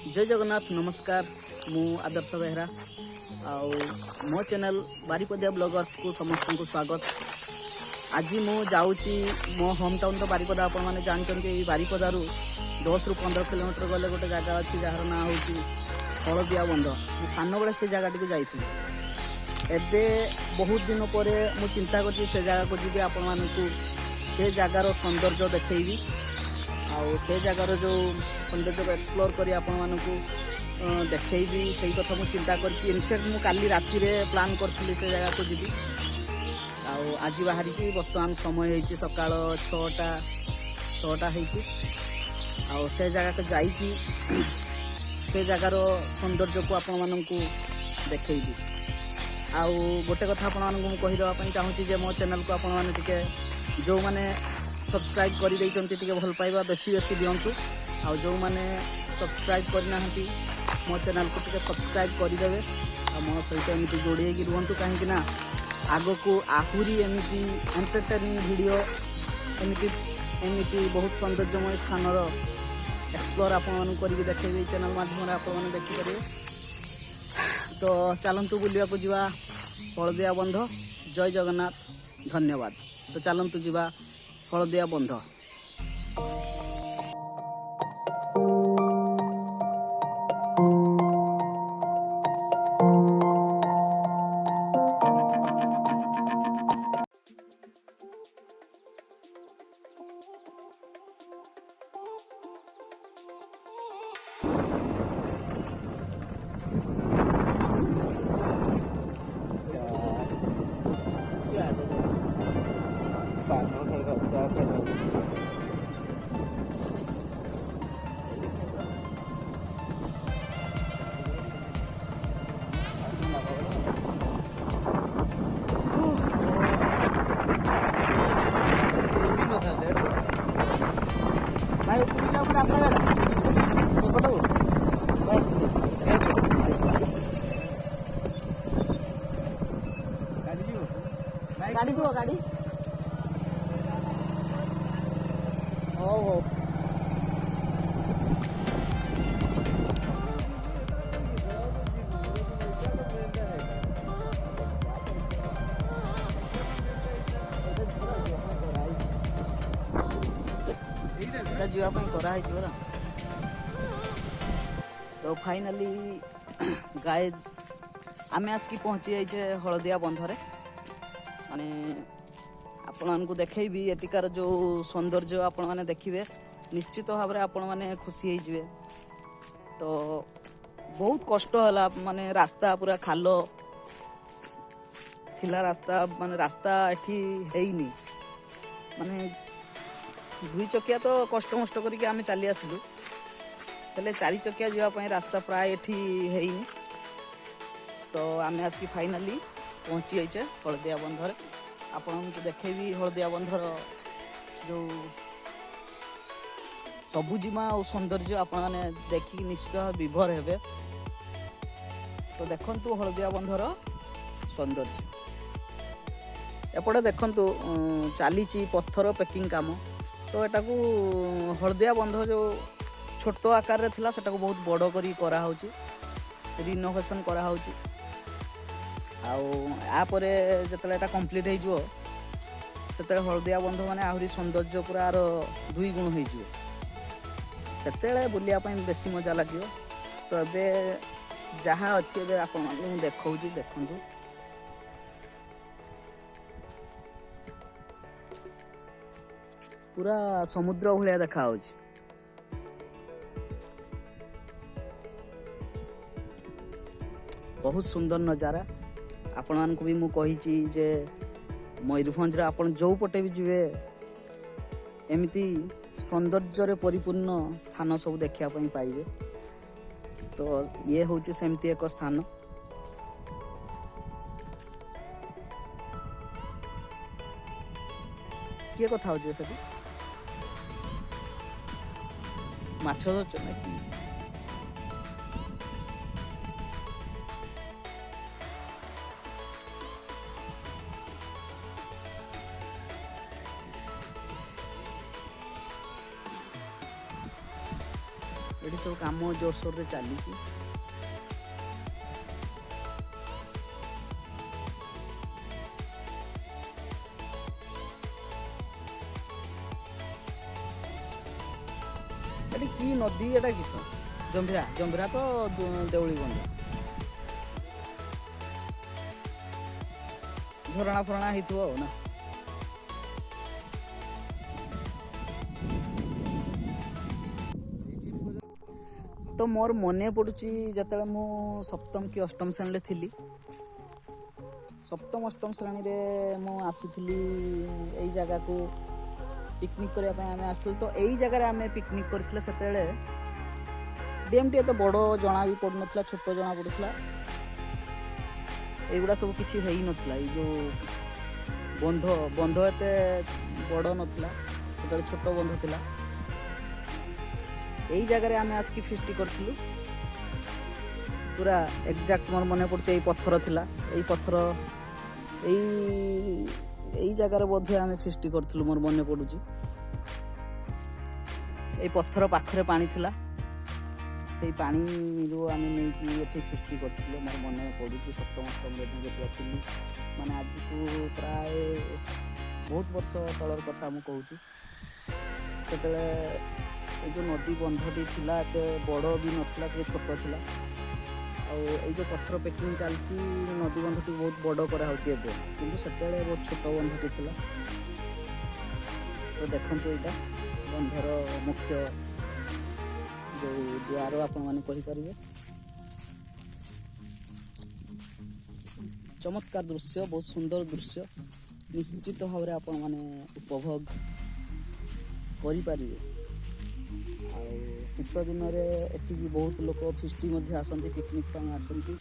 जय जगन्नाथ नमस्कार मु आदर्श बेहरा आउ मो चैनल बारिपदिया ब्लॉगर्स को समस्त को स्वागत। आज मु जाऊँगी मो होम टाउन तो बारिपदा आपण मैंने जानते बारिपदारू 10 ରୁ 15 किलोमीटर गले गोटे जगह अच्छी जार ना हूँ हलदिया बंध। सान बेले से जगह टी जाइए एबे बहुत दिन पर मु चिंता कर जगह को जी आपण मानू से जगार सौंदर्य देखी आउ से जगार जो सौंदर्य को एक्सप्लोर करी आपण मानू देखी से कथा मु चिंता कर इनफैक्ट मु काली राति प्लान करी से जगह को जी आज बाहर की बर्तमान समय हो सका 6टा हो से जगह को जाइए से जगार सौंदर्य को आपण मानू देखी आउ गोटे कथा आपण मानू कहीदेवाई चाहूँगी मो चैनल को आपण मैंने जो मैंने सब्सक्राइब कर भल पाइबा बेसी बेसी दिंतु आउ जो मैंने सब्सक्राइब करना मो चैनल को टिके सब्सक्राइब करदे मो सहित एमती जोड़ी रुहतु कहीं आग को आहुरी एमती एंटरटेनिंग वीडियो एमती बहुत सौंदर्यमय स्थान एक्सप्लोर आपण करके देखेबे चैनल माध्यम आपण देखिपारे। तो चलतु बुलिया को जीवा हलदिया बंध। जय जगन्नाथ धन्यवाद। तो चलतु जीवा हलदिया बंध। गाड़ी जो गाड़ी हो जीवाई कराई। तो फाइनाली गाइज आम आसिक पहुँची जाइए हलदिया बंधरे माने आपण को देखेबी एटिकार जो सौंदर्य आपण माने देखिबे निश्चित भाव में आपण माने खुशी हो। तो बहुत कष्ट है माने रास्ता पूरा खाल थिला रास्ता माने रास्ता एठी हेइनी माने 2 चकिया तो कष्ट मष्ट करके आम चली आसिलु तेले 4 चकिया जावाई रास्ता प्राय एठी हेइनी। तो आम आसिक फाइनाली पहुँची जाइए हलदिया बंधर। आपण देखेबी हलदिया बंधर जो सबुजिमा और सौंदर्य आपण मैंने देखिक निश्चित विभोर हेबे। तो देखंतु हलदिया बंधर सौंदर्य एपटे देखंतु चली पत्थर पैकिंग काम। तो एटा को हलदिया बंध जो छोट आकार रे थिला सेटा को बहुत बड़ करी करा होची रिनोवेशन करा होची आपर जिते कंप्लीट हो से हलदिया बंध मैंने आहरी सौंदर्य पूरा 2 गुण होते बुलापी बेसी मजा लगे। तो एबे जहाँ अच्छी एबे आपण देखा देखु पूरा समुद्र भाया देखा बहुत सुंदर नजारा। आपण मानक भी मु कही जे मयूरभंज आपण जो पटे भी जीवे एमती सौंदर्य परिपूर्ण स्थान सब देखा पाइबे। तो ये हूँ सेमती एक स्थान। किए कथा हो से माछ धरच ना सब काम जोरसोर रे चली। एटी की नदी एटा किस जंभिरा जंभिरा तो देउली बंध झरणा फरणा हेतु ना। तो मोर मने पड़ुची जतले मु सप्तम कि अष्टम श्रेणी थी। सप्तम अष्टम श्रेणी रे मु आसीथिली एई जगह को पिकनिक करने आम आसलु। तो यही जगह आम पिकनिक करते से डैम टी तो बड़ जना भी पड़ ना छोट जना पड़ूला। युवा सब किसी है ही नाला जो बंध बंध एत बड़ नाला से छोट बंध था। यही जगह आम आसिक फिस्ट करूँ पूरा एक्जाक्ट मोर मन पड़े पत्थर थिला। यही पत्थर यही जगह बोधे आम फिस्ट करूँ मोर मन पड़ुची। यही पत्थर पाखरे पानी थिला से पानी रू आम नहीं फिस्ट करते मोर मन पड़ुची। सप्तम अष्टम जो थी माने आज को प्राय बहुत वर्ष तलर कथा मुझे कहूँ से जो नदी बंधटी थिला एत बड़ भी नाला छोट थिला। आई जो पत्थर पैकिंग चलती नदी बंधटी बहुत बड़ कराऊँ कि से बहुत छोट बंधटी थिला। तो देखो यहाँ बंधर मुख्य जो द्वार आपण मैंने कहींपारे चमत्कार दृश्य बहुत सुंदर दृश्य निश्चित भाव में आपण मैंने उपभोग करें। शीत दिन में एटी बहुत लोक फिस्टी आसती पिकनिक आसती।